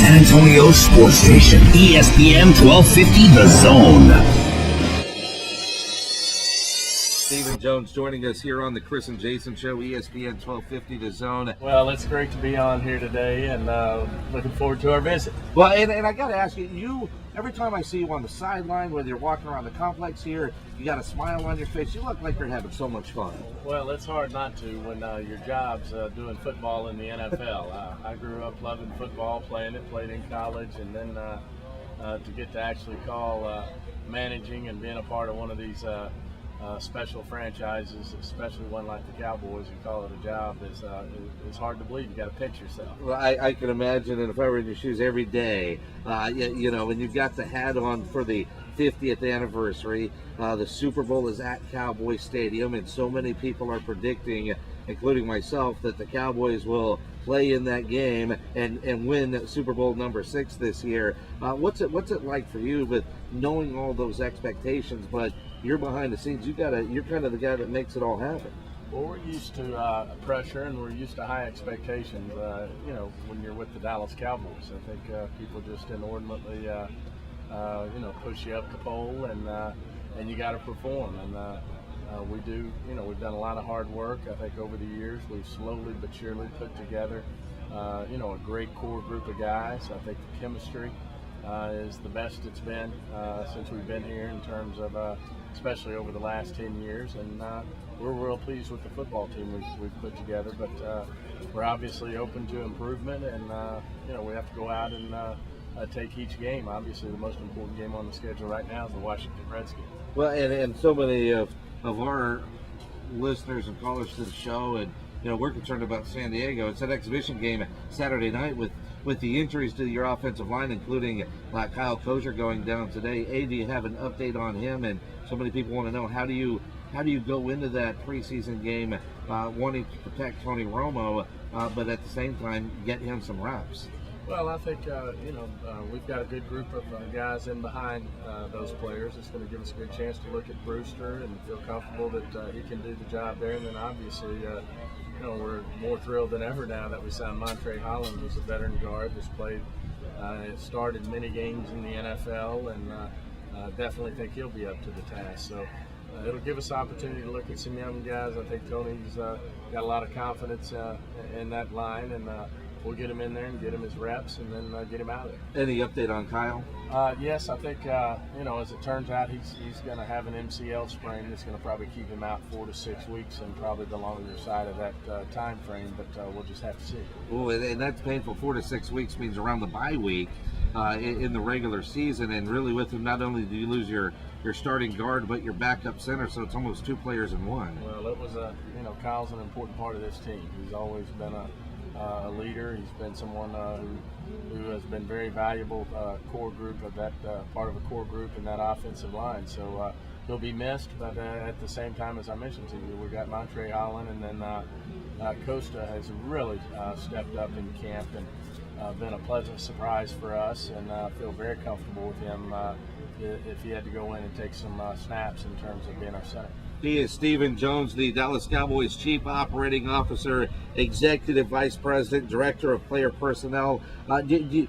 San Antonio sports station, ESPN 1250 The Zone. Stephen Jones joining us here on the Chris and Jason Show, ESPN 1250 The Zone. Well, it's great to be on here today, and looking forward to our visit. Well, and I got to ask you, every time I see you on the sideline, whether you're walking around the complex here, you got a smile on your face. You look like you're having so much fun. Well, it's hard not to when your job's doing football in the NFL. I grew up loving football, played in college, and then to get to actually call managing and being a part of one of these special franchises, especially one like the Cowboys, and call it a job is hard to believe. You got to pinch yourself. Well, I can imagine, and if I were in your shoes every day, you know, and you've got the hat on for the 50th anniversary. The Super Bowl is at Cowboy Stadium, and so many people are predicting, including myself, that the Cowboys will play in that game and win Super Bowl number 6 this year. What's it like for you with knowing all those expectations, but you're behind the scenes? You're kind of the guy that makes it all happen. Well, we're used to pressure, and we're used to high expectations. You know, when you're with the Dallas Cowboys, I think people just inordinately, you know, push you up the pole, and you got to perform. And we do. You know, we've done a lot of hard work. I think over the years, we've slowly but surely put together, you know, a great core group of guys. I think the chemistry is the best it's been since we've been here in terms of, especially over the last 10 years. And we're real pleased with the football team we've put together. But we're obviously open to improvement, and you know, we have to go out and take each game. Obviously, the most important game on the schedule right now is the Washington Redskins. Well, and so many of our listeners and callers to the show, and you know, we're concerned about San Diego. It's an exhibition game Saturday night with the injuries to your offensive line, including Kyle Kosher going down today. Do you have an update on him? And so many people want to know, how do you go into that preseason game wanting to protect Tony Romo, but at the same time get him some reps? Well, I think, you know, we've got a good group of guys in behind those players. It's going to give us a good chance to look at Brewster and feel comfortable that he can do the job there. And then obviously, you know, we're more thrilled than ever now that we signed Montre Holland, who's a veteran guard who's played, started many games in the NFL, and definitely think he'll be up to the task. So it'll give us opportunity to look at some young guys. I think Tony's got a lot of confidence in that line, and we'll get him in there and get him his reps, and then get him out of there. Any update on Kyle? Yes, I think, you know, as it turns out, he's going to have an MCL sprain that's going to probably keep him out 4 to 6 weeks, and probably the longer side of that time frame, but we'll just have to see. Oh, and that's painful. 4 to 6 weeks means around the bye week in the regular season, and really with him, not only do you lose your starting guard, but your backup center, so it's almost 2 players in one. Well, it was you know, Kyle's an important part of this team. He's always been a leader. He's been someone who has been very valuable core group of that part of a core group in that offensive line. So he'll be missed, but at the same time, as I mentioned to you, we got Montre Holland, and then Costa has really stepped up in camp and been a pleasant surprise for us, and feel very comfortable with him if he had to go in and take some snaps in terms of being our center. He is Stephen Jones, the Dallas Cowboys Chief Operating Officer, Executive Vice President, Director of Player Personnel. You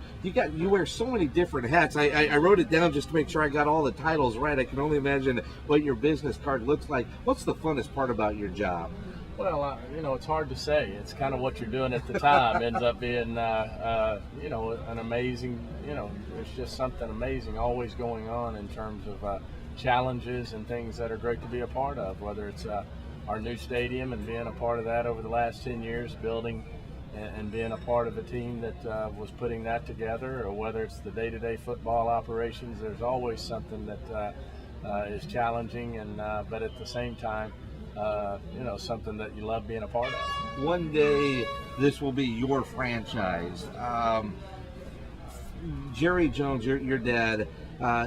wear so many different hats. I wrote it down just to make sure I got all the titles right. I can only imagine what your business card looks like. What's the funnest part about your job? Well, you know, it's hard to say. It's kind of what you're doing at the time ends up being, you know, an amazing, you know, there's just something amazing always going on in terms of challenges and things that are great to be a part of, whether it's our new stadium and being a part of that over the last 10 years, building and being a part of a team that was putting that together, or whether it's the day-to-day football operations. There's always something that is challenging, and but at the same time, you know, something that you love being a part of. One day this will be your franchise. Jerry Jones, your dad,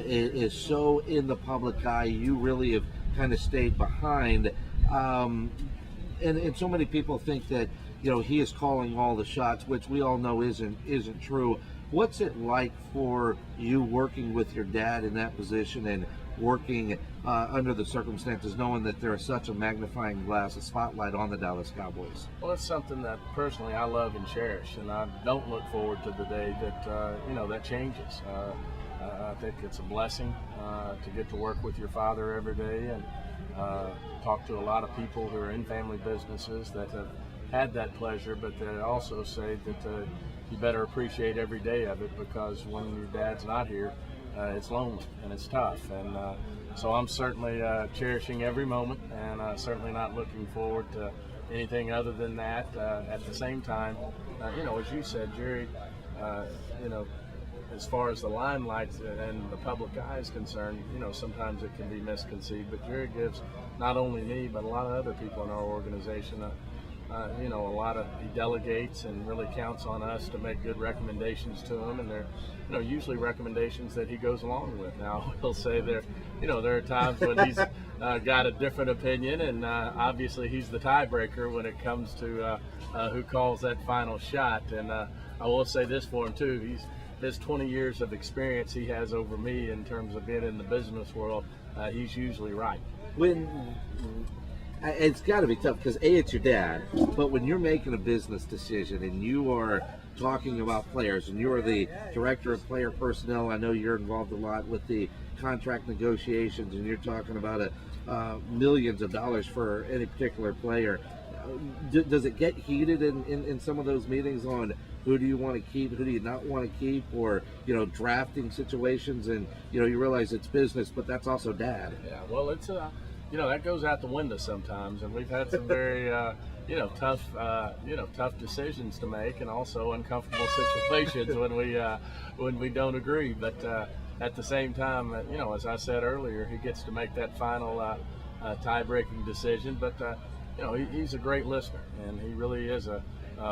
is so in the public eye. You really have kind of stayed behind, and so many people think that, you know, he is calling all the shots, which we all know isn't true. What's it like for you working with your dad in that position and working under the circumstances, knowing that there is such a magnifying glass, a spotlight on the Dallas Cowboys? Well, it's something that personally I love and cherish, and I don't look forward to the day that that changes. I think it's a blessing to get to work with your father every day and talk to a lot of people who are in family businesses that have had that pleasure, but they also say that you better appreciate every day of it, because when your dad's not here, it's lonely and it's tough. And so I'm certainly cherishing every moment, and certainly not looking forward to anything other than that. At the same time, as you said, Jerry, as far as the limelight and the public eye is concerned, sometimes it can be misconceived, but Jerry gives not only me, but a lot of other people in our organization he delegates and really counts on us to make good recommendations to him, and they're usually recommendations that he goes along with. Now he'll say there are times when he's got a different opinion, and obviously he's the tiebreaker when it comes to who calls that final shot. And I will say this for him too: his 20 years of experience he has over me in terms of being in the business world, he's usually right. It's got to be tough because it's your dad, but when you're making a business decision and you are talking about players and you're the director of player personnel, I know you're involved a lot with the contract negotiations, and you're talking about millions of dollars for any particular player. Does it get heated in some of those meetings on who do you want to keep, who do you not want to keep, or drafting situations, and you realize it's business, but that's also dad? Yeah, well, it's that goes out the window sometimes, and we've had some very tough decisions to make, and also uncomfortable situations when we don't agree. But at the same time, as I said earlier, he gets to make that final tie-breaking decision. But he's a great listener, and he really is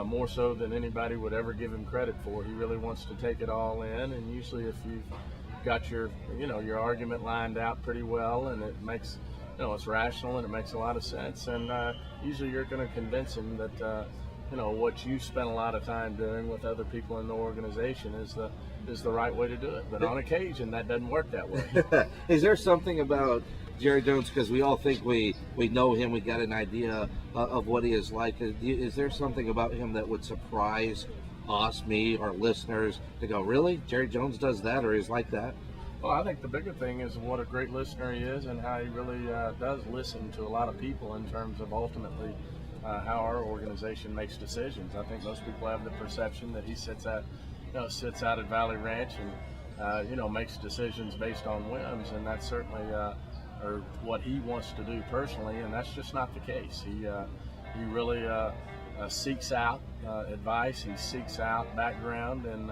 more so than anybody would ever give him credit for. He really wants to take it all in, and usually if you've got your argument lined out pretty well, and it makes it's rational and it makes a lot of sense, and usually you're going to convince him that what you spent a lot of time doing with other people in the organization is the right way to do it. But on occasion that doesn't work that way. Is there something about Jerry Jones, because we all think we know him, we got an idea of what he is like? Is there something about him that would surprise us, me, our listeners, to go, really? Jerry Jones does that, or is like that? Well, I think the bigger thing is what a great listener he is, and how he really does listen to a lot of people in terms of ultimately how our organization makes decisions. I think most people have the perception that he sits out at Valley Ranch and makes decisions based on whims, and that's certainly or what he wants to do personally, and that's just not the case. He really seeks out advice, he seeks out background, and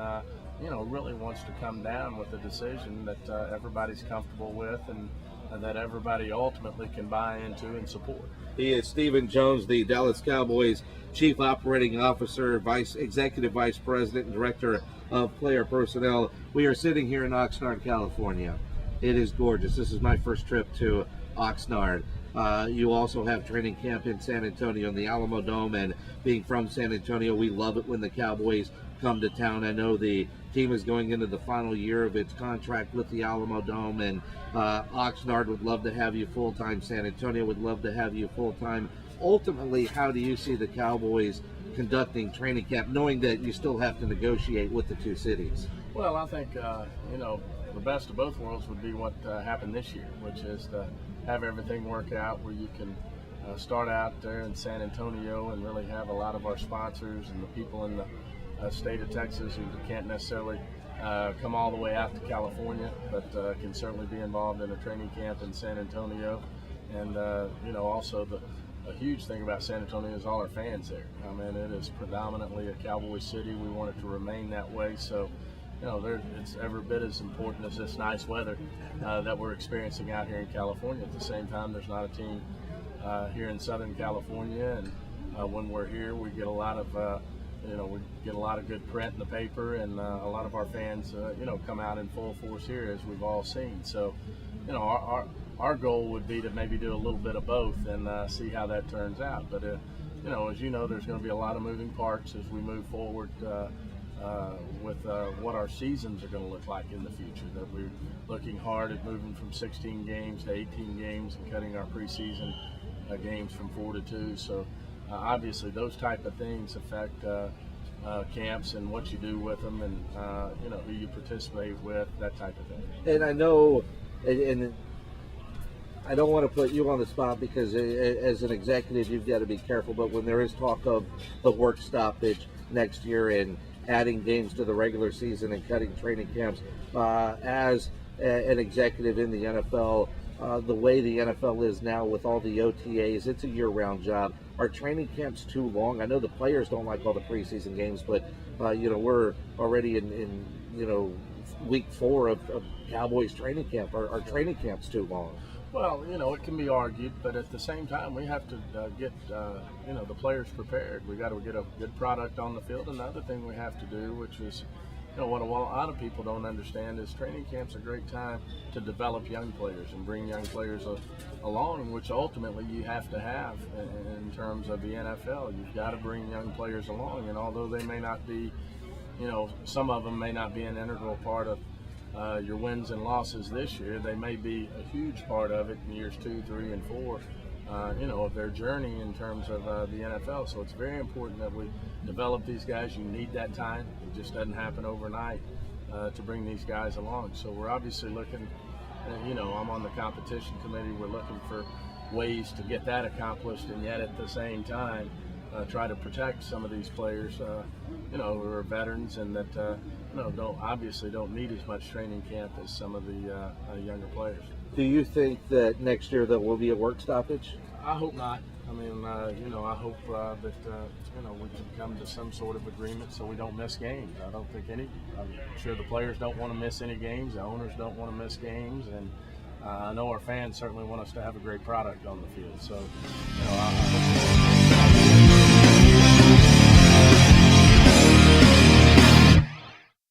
really wants to come down with a decision that everybody's comfortable with, and that everybody ultimately can buy into and support. He is Stephen Jones, the Dallas Cowboys Chief Operating Officer, Executive Vice President, and Director of Player Personnel. We are sitting here in Oxnard, California. It is gorgeous. This is my first trip to Oxnard. You also have training camp in San Antonio in the Alamo Dome, and being from San Antonio, we love it when the Cowboys come to town. I know the team is going into the final year of its contract with the Alamo Dome, and Oxnard would love to have you full-time. San Antonio would love to have you full-time. Ultimately, how do you see the Cowboys conducting training camp, knowing that you still have to negotiate with the two cities? Well, I think the best of both worlds would be what happened this year, which is to have everything work out where you can start out there in San Antonio and really have a lot of our sponsors and the people in the state of Texas who can't necessarily come all the way out to California, but can certainly be involved in a training camp in San Antonio. And also a huge thing about San Antonio is all our fans there. I mean, it is predominantly a Cowboy city. We want it to remain that way. So it's every bit as important as this nice weather that we're experiencing out here in California. At the same time, there's not a team here in Southern California, and when we're here, we get a lot of we get a lot of good print in the paper, and a lot of our fans come out in full force here, as we've all seen. So our goal would be to maybe do a little bit of both and see how that turns out. But as you know, there's going to be a lot of moving parts as we move forward with what our seasons are going to look like in the future. That we're looking hard at moving from 16 games to 18 games and cutting our preseason games from 4 to 2. So obviously those type of things affect camps and what you do with them, and who you participate with, that type of thing. And I know, and I don't want to put you on the spot because as an executive you've got to be careful, but when there is talk of the work stoppage next year and adding games to the regular season and cutting training camps, as an executive in the NFL, the way the NFL is now with all the OTAs, it's a year-round job. Are training camps too long? I know the players don't like all the preseason games, but we're already in week 4 of Cowboys training camp. Are training camps too long? Well, it can be argued, but at the same time, we have to get the players prepared. We got to get a good product on the field. Another thing we have to do, which is what a lot of people don't understand, is training camp's a great time to develop young players and bring young players along, which ultimately you have to have in terms of the NFL. You've got to bring young players along, and although they may not be, some of them may not be an integral part of your wins and losses this year, they may be a huge part of it in years 2, 3, and 4. Of their journey in terms of the NFL. So it's very important that we develop these guys. You need that time. It just doesn't happen overnight to bring these guys along. So we're obviously looking, I'm on the competition committee. We're looking for ways to get that accomplished, and yet at the same time try to protect some of these players, who are veterans and that don't need as much training camp as some of the younger players. Do you think that next year there will be a work stoppage? I hope not. I mean, I hope that we can come to some sort of agreement so we don't miss games. I'm sure the players don't want to miss any games. The owners don't want to miss games, and I know our fans certainly want us to have a great product on the field. So, I hope